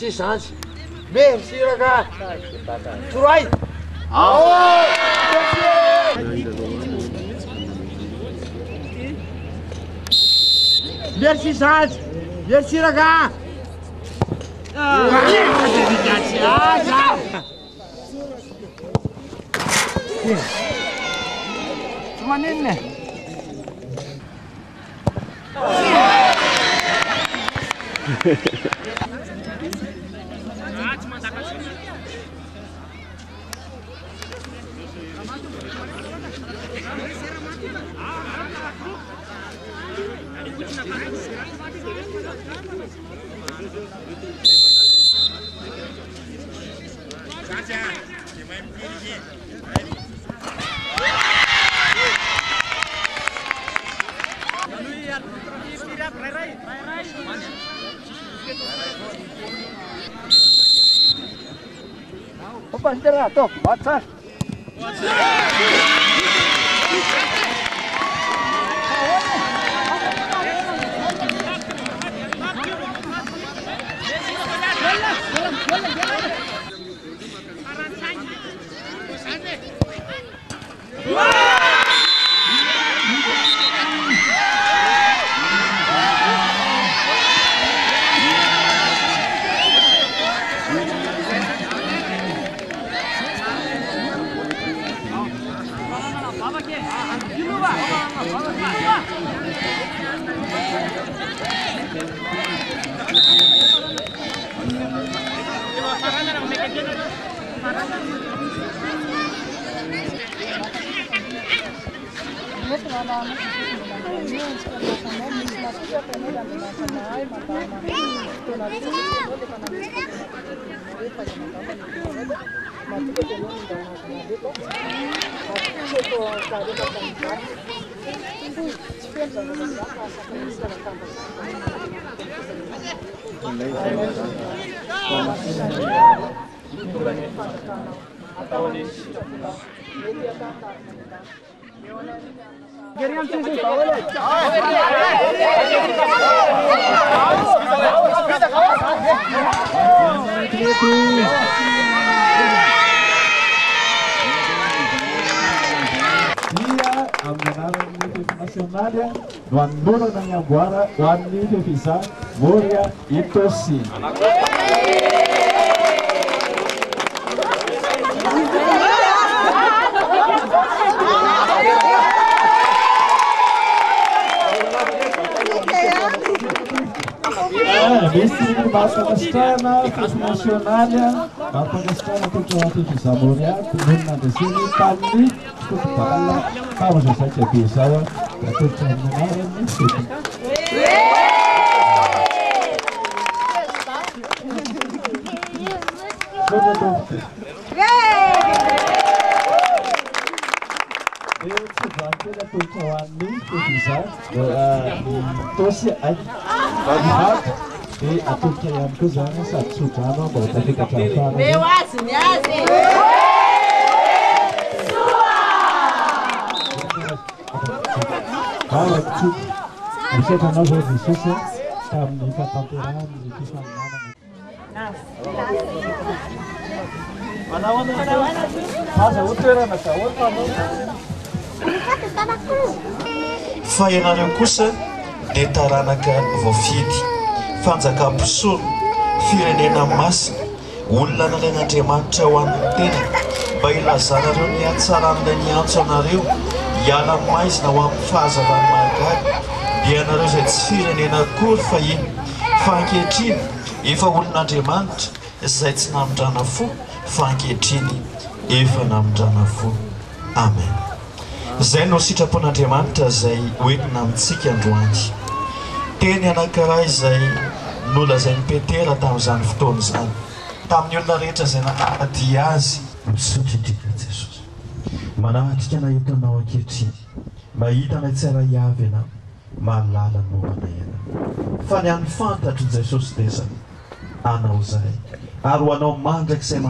Merci, Sanz. Merci, raga. Turai. Merci, Sanz. Merci, raga. Cuma ini. pasitera to, batsar. no hanolorana ny amboara ho an'ny fehizany Moria Itosi. Misy mampagasitrahana fety nasionaly mampagasitrahana toetra fehizany Moria tononona andreseny tamin'ny fotobala famazasaika be zao toetra amin'anarany fety. Tosy e atolika ihany koa zany sady sodrano mba hotateka misotranao zao Jesosy tamin'ny fahatanterahany fa ianareo kosa dia taranaka voafidy fanjakam-pisono firenena masina olona nalain'Andriamanitra ho an'ny tena mba ilazanareo ny hatsaran'ilay niantso anareo hiala maizina ho amin'ny fahazavany mahagaga dia ianareo izay tsy firenena akory fa iny fa ankehitriny efa olon'Andriamanitra izay tsy namindrana fo fa ankehitriny efa namindrana fo. Amen. Izay no sitrapon'Andriamanitra izay hoentina amintsika androany. Teny anankiray izay nolazain'i Petera tamin'izany fotoana izany tamin'ny olona rehetra izay nanaradia azy misaotra indrindra Jesosy. Manahatrika na hitanao ankehitriny mahitana tsara hiavy ianao mahalala ny momana ianao fa ny an'ny fantatro Jesosy dia izany anao izay ary ho anao mandrakizay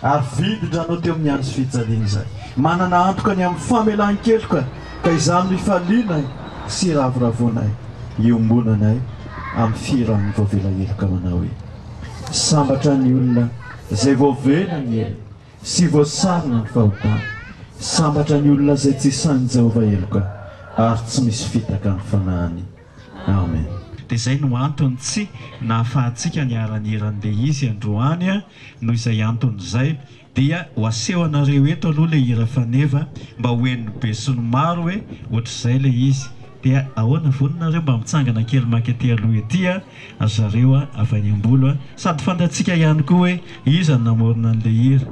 ary vidindranao teo amin'ny andro sy fijaliana izay manana antoka ny amin'ny famelan-keloka ka izany mifalianay sy ravoravoanay iombonanay amin'ny firan'ny voavela heloka manao hoe sambatra ny olona izay voavela ny elo sy voasarina ny fahotana sambatra ny olona izay tsy sany Jehovah heloka ary tsy misy fitaka ny fanahany. Amen. Dia izay no antony tsy nahafahantsika niara-niran'ilay izy androany noho izay antony izay dia ho aseho anareo eto aloha ilay hira faneva mba hoen'ny be sy ny maro hoe ohatr'izay ilay izy dia ahoana voninareo mba mitsangana kely makety aloha ety azareo avy any ambolo sady fantatsika ihany koa hoe iza ny namorona an'ilay hira.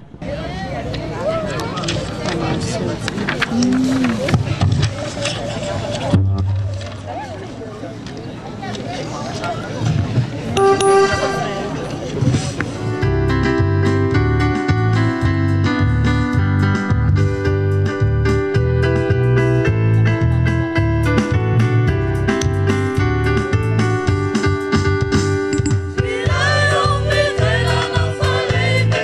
Miraram, me vela, não falei, me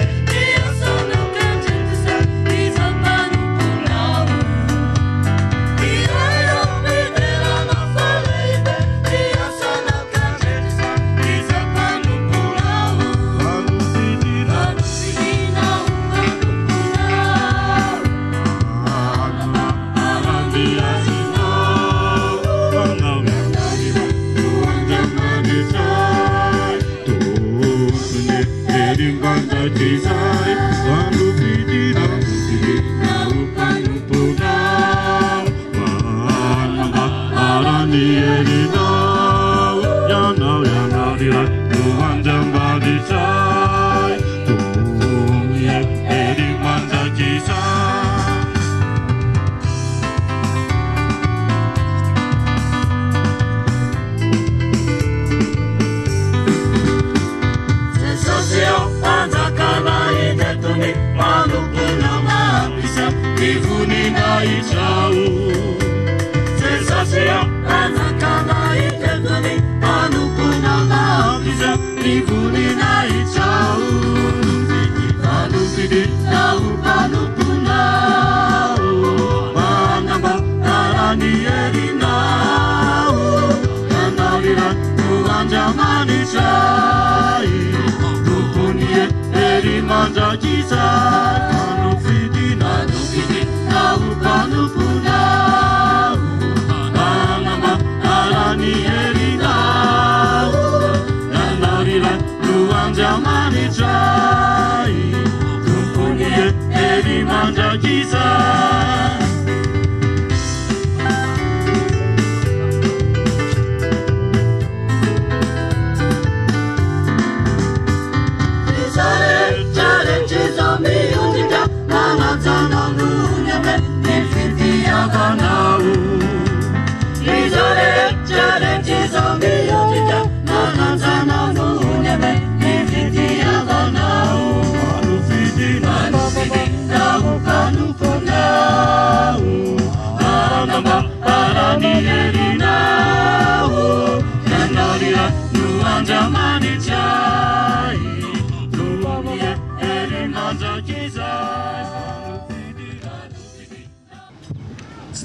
kisai Quando fidina Kau panupuna Manamba arani elinau Yanau dira Tuhan jambadi cai Tumye eri manja kisai Ivuni na ichau Sensasia Anakana itevuni Anukuna mavisa Ivuni na ichau Alufidi na upanukuna Manamba Narani erina Kanalira Tuanjamani chai Tukunie erimanja kisai Alufidi na upanukuna Manamba Narani erina Kanalira Tuanjamani chai Tukunie erimanja kisai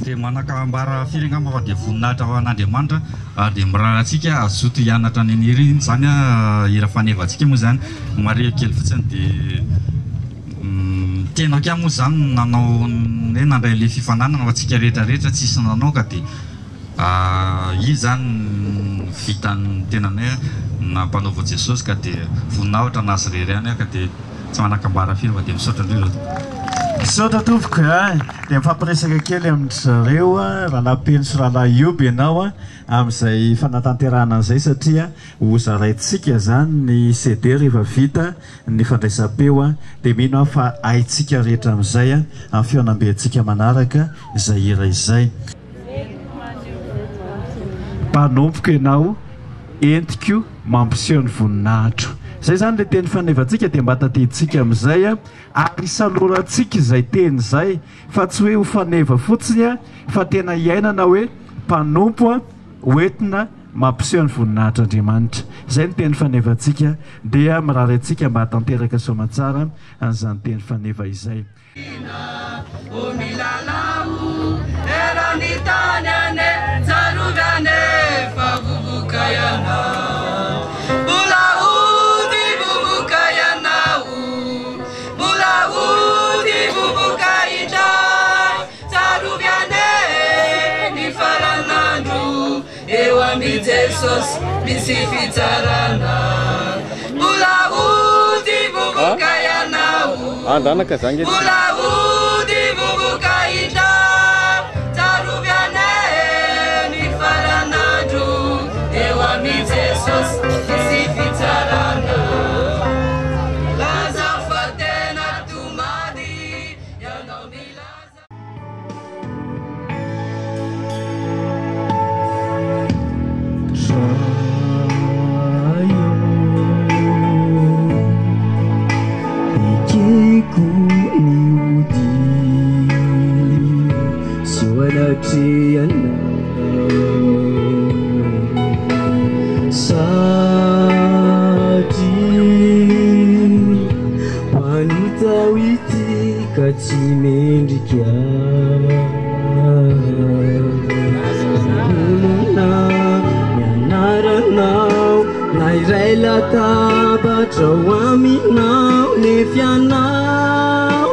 Dia manakambara firy angamba fa dia voninahitra ho an'Andriamanitra dia mirarantsika azoto hianatra ny hira zany hira fanevantsika moa zany maria kely fotsiny dia tena kamo moa zany nanao hoe nandray le fifananana fa tsika rehetrarehetra tsisy nanao ka dia izy zany vitany tena hoe nampanaova Jesosy ka dia voninahitra nazy rerany ka dia tsy manakambara firy fa dia misaotra indrindra. Misaotra tompoko dia mifampiresaka kely amin'zareo rahalahy sy rahalahy Ioby ianao amin'izay fanatanterahana an'izay satria ho zaraintsika zany ny CD rehefa vita ny fandraisam-peo dia mino fa haintsika rehetra amin'izay amin'ny fianambentsika manaraka izay hira izay. Mpanompoka ianao entiko mampiseho ny voninahitro. Zay zany le teny fanevantsika dia mba tatentsika amin'izay ary isalorantsika izay teny izay fa tsy hoe ho faneva fotsiny fa tena iainana hoe mpanompo hoentina mampiseho ny voninahitr'Andriamanitra. Zay ny teny fanevantsika dia mirary antsika mba hatanteraka soamantsara an'izany teny faneva izay. Jesus misi fitarana Mula udi bubuka ya nau Mula udi bubuka ita Tarubiane ni faranadu Ewa mi Jesus misi fitarana Laza fatena tumadi Ya no milaza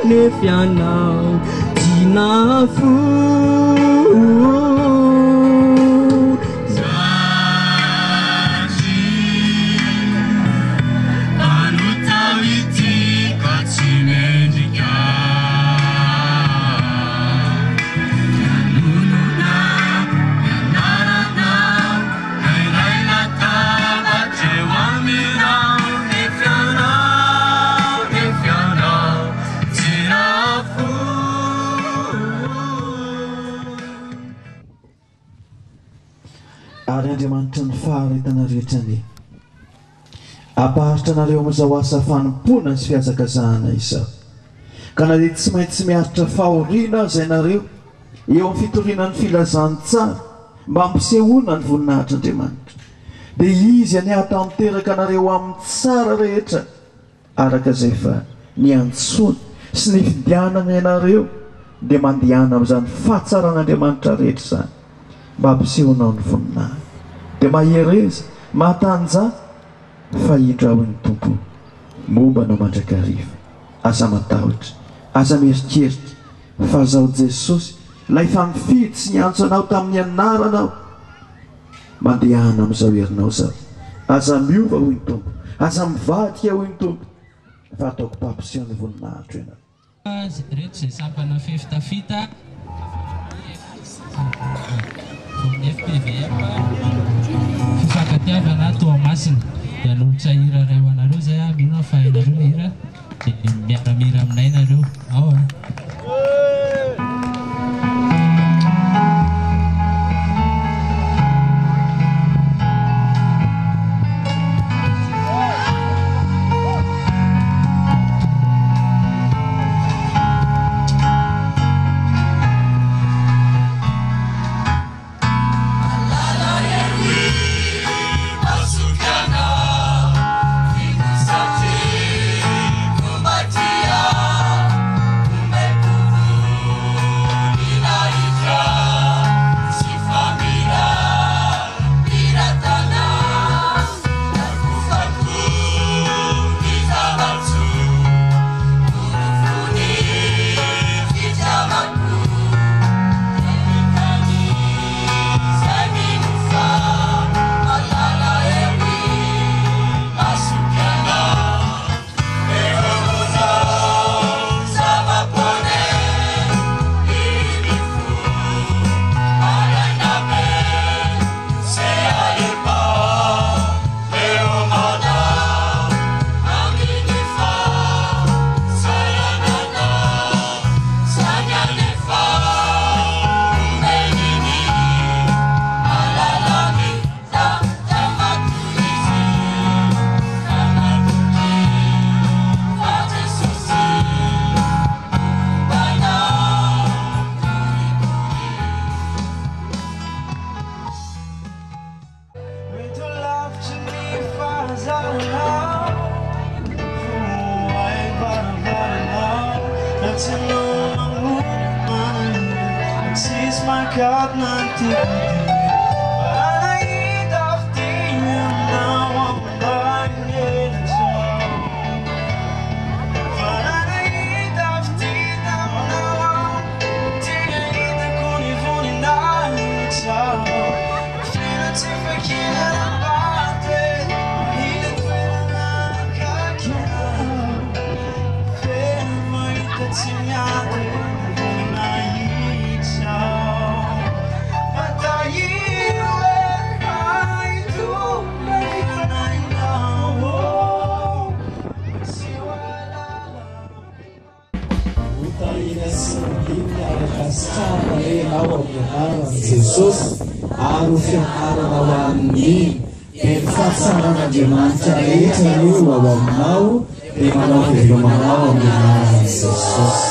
Nefianau Tinafu Zati Anutawiti entana rehetra ny ampaharitra anareo amin'izao asa fanompona sy fiazakazahana izao ka na dia tsy maintsy miaritra fahoriana aza ianareo eo amin'ny fitorinan'ny filazantsara mba hampisehoana ny voninahitr'Andriamanitra dia izy any ahatanteraka anareo amin'ny tsara rehetra araka izay fa ny antsoana sy ny fidianana ianareo dia mandehana amin'izany fahatsaran'Andriamanitra rehetra izany mba hampisehoana ny voninahitra dia mahereza mahatanjaka fa indra ho ny tompo momba no mandrakariva aza matahotra aza mierikeritra fa zao Jesosy ilay fa mifidy sy niantso anao tamin'ny anaranao mandehana amin'izao herinao zao aza miova ho ny tompo aza mivadika ho ny tompo fa ataoko mpampiseho ny voninahitra ianao rehetra izay sampana fefitafita ny FPVM fifankatiavana Toamasina dia nolotra hira ray ho anareo zay mino fa ianareo hira dia miaramira aminay ianareo ao Jesus aro fianarana ho amin'ny fahasaran'Andriamanitra rehetra io ao aminao dia manao fivelomanao amin'ny anaran'i Jesosy.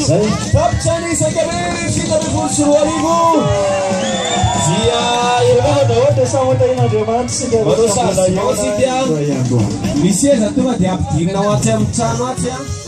Zay tapitsany isaka hoe 724 dia ireona ohatra sa ohatra in'Andriamanitra sika misy eza tonga dia ampidirina ao aty amin'ny trano aty